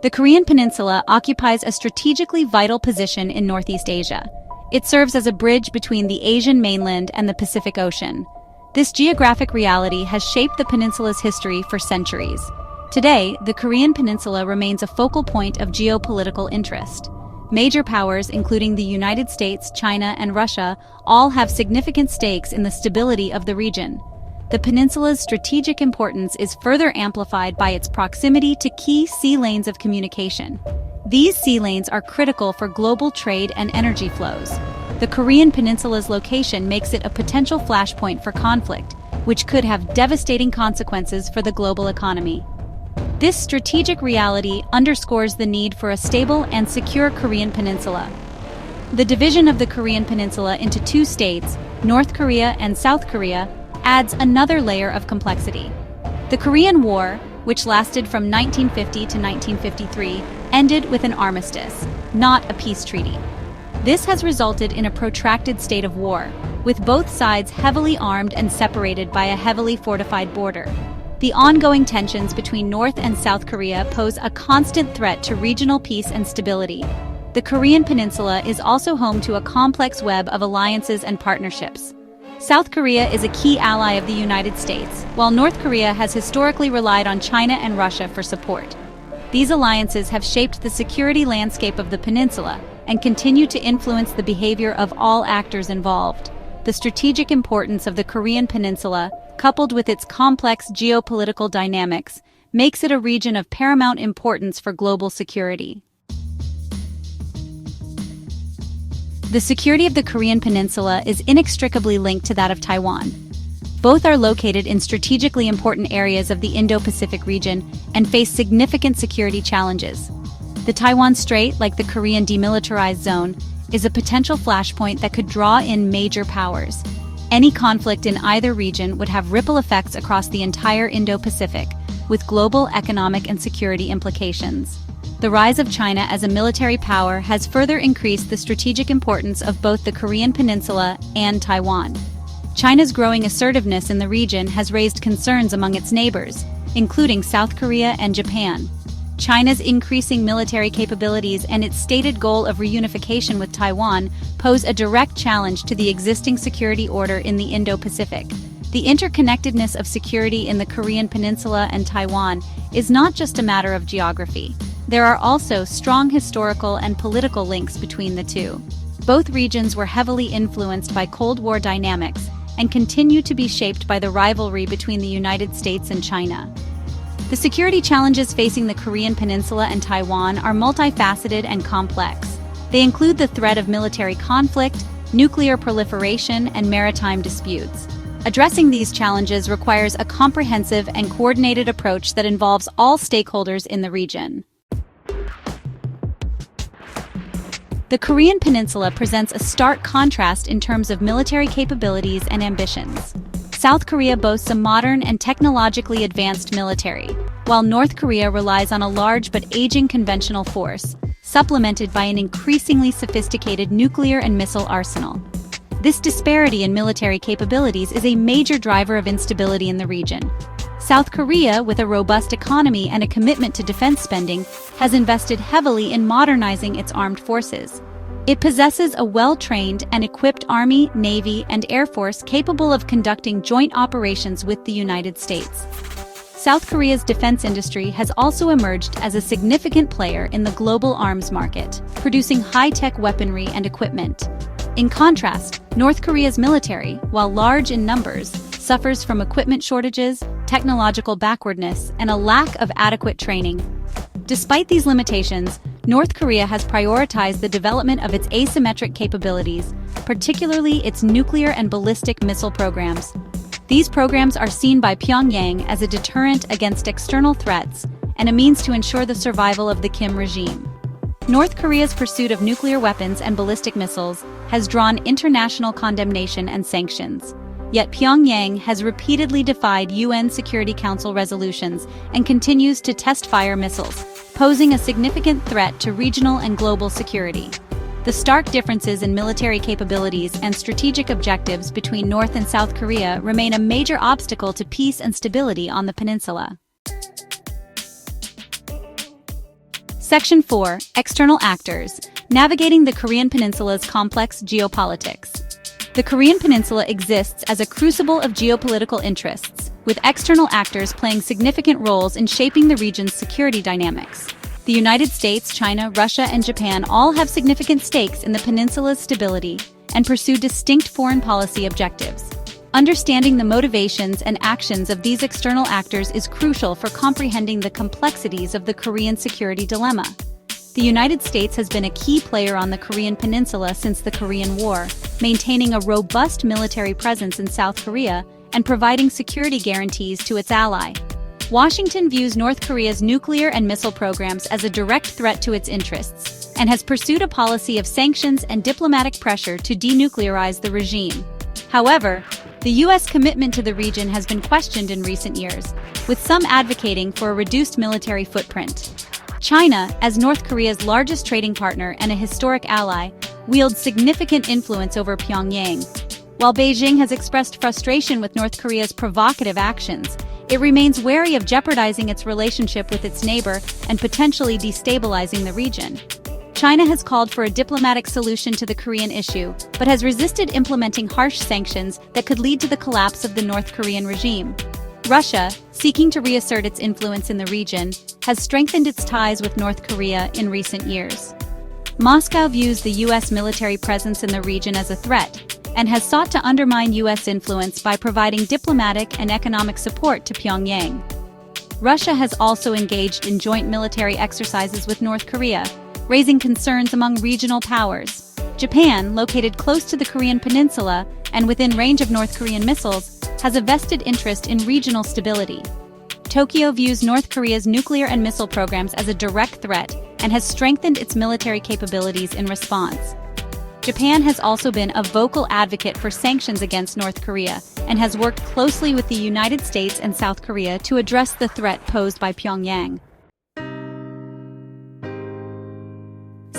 The Korean Peninsula occupies a strategically vital position in Northeast Asia. It serves as a bridge between the Asian mainland and the Pacific Ocean. This geographic reality has shaped the peninsula's history for centuries. Today, the Korean Peninsula remains a focal point of geopolitical interest. Major powers, including the United States, China, and Russia, all have significant stakes in the stability of the region. The peninsula's strategic importance is further amplified by its proximity to key sea lanes of communication. These sea lanes are critical for global trade and energy flows. The Korean Peninsula's location makes it a potential flashpoint for conflict, which could have devastating consequences for the global economy. This strategic reality underscores the need for a stable and secure Korean peninsula. The division of the Korean Peninsula into two states, North Korea and South Korea, adds another layer of complexity. The Korean War, which lasted from 1950 to 1953, ended with an armistice, not a peace treaty. This has resulted in a protracted state of war, with both sides heavily armed and separated by a heavily fortified border. The ongoing tensions between North and South Korea pose a constant threat to regional peace and stability. The Korean Peninsula is also home to a complex web of alliances and partnerships. South Korea is a key ally of the United States, while North Korea has historically relied on China and Russia for support. These alliances have shaped the security landscape of the peninsula and continue to influence the behavior of all actors involved. The strategic importance of the Korean Peninsula, coupled with its complex geopolitical dynamics, makes it a region of paramount importance for global security. The security of the Korean Peninsula is inextricably linked to that of Taiwan. Both are located in strategically important areas of the Indo-Pacific region and face significant security challenges. The Taiwan Strait, like the Korean Demilitarized Zone, is a potential flashpoint that could draw in major powers. Any conflict in either region would have ripple effects across the entire Indo-Pacific, with global economic and security implications. The rise of China as a military power has further increased the strategic importance of both the Korean Peninsula and Taiwan. China's growing assertiveness in the region has raised concerns among its neighbors, including South Korea and Japan. China's increasing military capabilities and its stated goal of reunification with Taiwan pose a direct challenge to the existing security order in the Indo-Pacific. The interconnectedness of security in the Korean Peninsula and Taiwan is not just a matter of geography. There are also strong historical and political links between the two. Both regions were heavily influenced by Cold War dynamics and continue to be shaped by the rivalry between the United States and China. The security challenges facing the Korean Peninsula and Taiwan are multifaceted and complex. They include the threat of military conflict, nuclear proliferation, and maritime disputes. Addressing these challenges requires a comprehensive and coordinated approach that involves all stakeholders in the region. The Korean Peninsula presents a stark contrast in terms of military capabilities and ambitions. South Korea boasts a modern and technologically advanced military, while North Korea relies on a large but aging conventional force, supplemented by an increasingly sophisticated nuclear and missile arsenal. This disparity in military capabilities is a major driver of instability in the region. South Korea, with a robust economy and a commitment to defense spending, has invested heavily in modernizing its armed forces. It possesses a well-trained and equipped Army, Navy, and Air Force capable of conducting joint operations with the United States. South Korea's defense industry has also emerged as a significant player in the global arms market, producing high-tech weaponry and equipment. In contrast, North Korea's military, while large in numbers, suffers from equipment shortages, technological backwardness, and a lack of adequate training. Despite these limitations, North Korea has prioritized the development of its asymmetric capabilities, particularly its nuclear and ballistic missile programs. These programs are seen by Pyongyang as a deterrent against external threats and a means to ensure the survival of the Kim regime. North Korea's pursuit of nuclear weapons and ballistic missiles has drawn international condemnation and sanctions. Yet Pyongyang has repeatedly defied UN Security Council resolutions and continues to test-fire missiles, posing a significant threat to regional and global security. The stark differences in military capabilities and strategic objectives between North and South Korea remain a major obstacle to peace and stability on the peninsula. Section 4. External Actors. Navigating the Korean Peninsula's complex geopolitics. The Korean Peninsula exists as a crucible of geopolitical interests, with external actors playing significant roles in shaping the region's security dynamics. The United States, China, Russia, and Japan all have significant stakes in the peninsula's stability and pursue distinct foreign policy objectives. Understanding the motivations and actions of these external actors is crucial for comprehending the complexities of the Korean security dilemma. The United States has been a key player on the Korean Peninsula since the Korean War, maintaining a robust military presence in South Korea and providing security guarantees to its ally. Washington views North Korea's nuclear and missile programs as a direct threat to its interests and has pursued a policy of sanctions and diplomatic pressure to denuclearize the regime. However, the U.S. commitment to the region has been questioned in recent years, with some advocating for a reduced military footprint. China, as North Korea's largest trading partner and a historic ally, wields significant influence over Pyongyang. While Beijing has expressed frustration with North Korea's provocative actions, it remains wary of jeopardizing its relationship with its neighbor and potentially destabilizing the region. China has called for a diplomatic solution to the Korean issue, but has resisted implementing harsh sanctions that could lead to the collapse of the North Korean regime. Russia, seeking to reassert its influence in the region, has strengthened its ties with North Korea in recent years. Moscow views the U.S. military presence in the region as a threat and has sought to undermine U.S. influence by providing diplomatic and economic support to Pyongyang. Russia has also engaged in joint military exercises with North Korea, raising concerns among regional powers. Japan, located close to the Korean Peninsula and within range of North Korean missiles, has a vested interest in regional stability. Tokyo views North Korea's nuclear and missile programs as a direct threat and has strengthened its military capabilities in response. Japan has also been a vocal advocate for sanctions against North Korea and has worked closely with the United States and South Korea to address the threat posed by Pyongyang.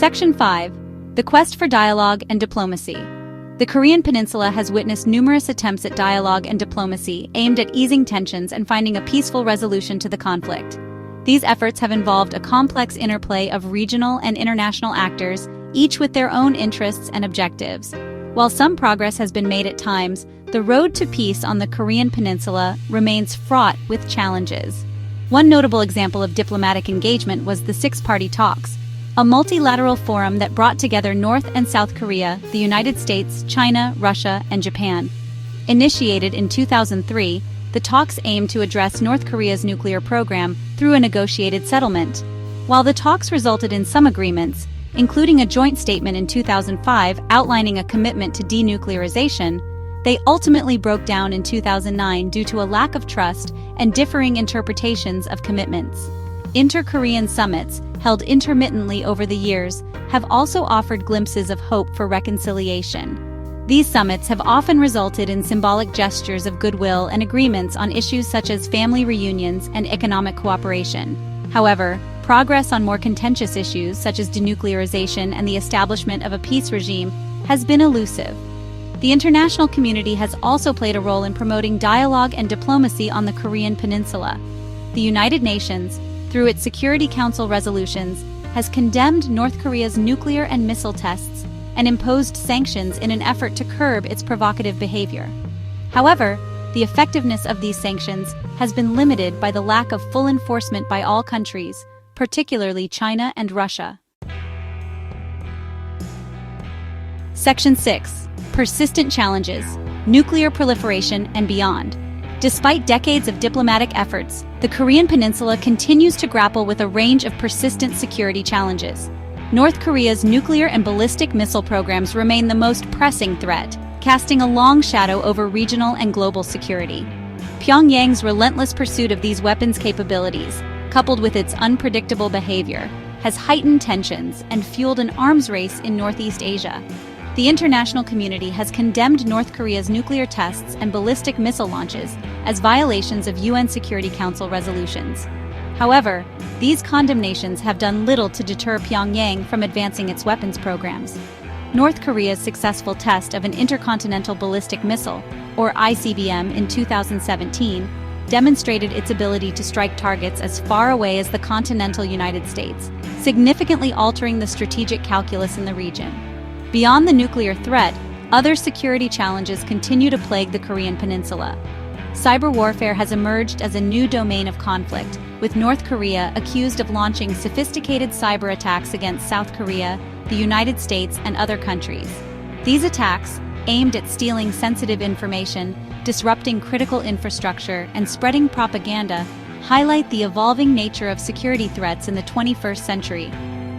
Section 5. The Quest for Dialogue and Diplomacy. The Korean Peninsula has witnessed numerous attempts at dialogue and diplomacy aimed at easing tensions and finding a peaceful resolution to the conflict. These efforts have involved a complex interplay of regional and international actors, each with their own interests and objectives. While some progress has been made at times, the road to peace on the Korean Peninsula remains fraught with challenges. One notable example of diplomatic engagement was the Six-Party Talks, a multilateral forum that brought together North and South Korea, the United States, China, Russia, and Japan. Initiated in 2003, the talks aimed to address North Korea's nuclear program through a negotiated settlement. While the talks resulted in some agreements, including a joint statement in 2005 outlining a commitment to denuclearization, they ultimately broke down in 2009 due to a lack of trust and differing interpretations of commitments. Inter-Korean summits, held intermittently over the years, have also offered glimpses of hope for reconciliation. These summits have often resulted in symbolic gestures of goodwill and agreements on issues such as family reunions and economic cooperation. However, progress on more contentious issues such as denuclearization and the establishment of a peace regime has been elusive. The international community has also played a role in promoting dialogue and diplomacy on the Korean Peninsula. The United Nations, through its Security Council resolutions, has condemned North Korea's nuclear and missile tests and imposed sanctions in an effort to curb its provocative behavior. However, the effectiveness of these sanctions has been limited by the lack of full enforcement by all countries, particularly China and Russia. Section 6. Persistent Challenges, Nuclear Proliferation and Beyond. Despite decades of diplomatic efforts, the Korean Peninsula continues to grapple with a range of persistent security challenges. North Korea's nuclear and ballistic missile programs remain the most pressing threat, casting a long shadow over regional and global security. Pyongyang's relentless pursuit of these weapons capabilities, coupled with its unpredictable behavior, has heightened tensions and fueled an arms race in Northeast Asia. The international community has condemned North Korea's nuclear tests and ballistic missile launches as violations of UN Security Council resolutions. However, these condemnations have done little to deter Pyongyang from advancing its weapons programs. North Korea's successful test of an intercontinental ballistic missile, or ICBM, in 2017 demonstrated its ability to strike targets as far away as the continental United States, significantly altering the strategic calculus in the region. Beyond the nuclear threat, other security challenges continue to plague the Korean Peninsula. Cyber warfare has emerged as a new domain of conflict, with North Korea accused of launching sophisticated cyber attacks against South Korea, the United States, and other countries. These attacks, aimed at stealing sensitive information, disrupting critical infrastructure, and spreading propaganda, highlight the evolving nature of security threats in the 21st century.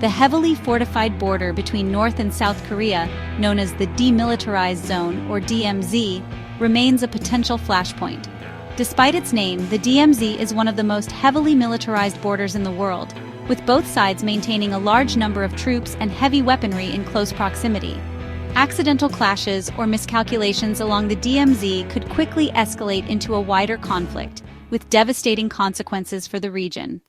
The heavily fortified border between North and South Korea, known as the Demilitarized Zone, or DMZ, remains a potential flashpoint. Despite its name, the DMZ is one of the most heavily militarized borders in the world, with both sides maintaining a large number of troops and heavy weaponry in close proximity. Accidental clashes or miscalculations along the DMZ could quickly escalate into a wider conflict, with devastating consequences for the region.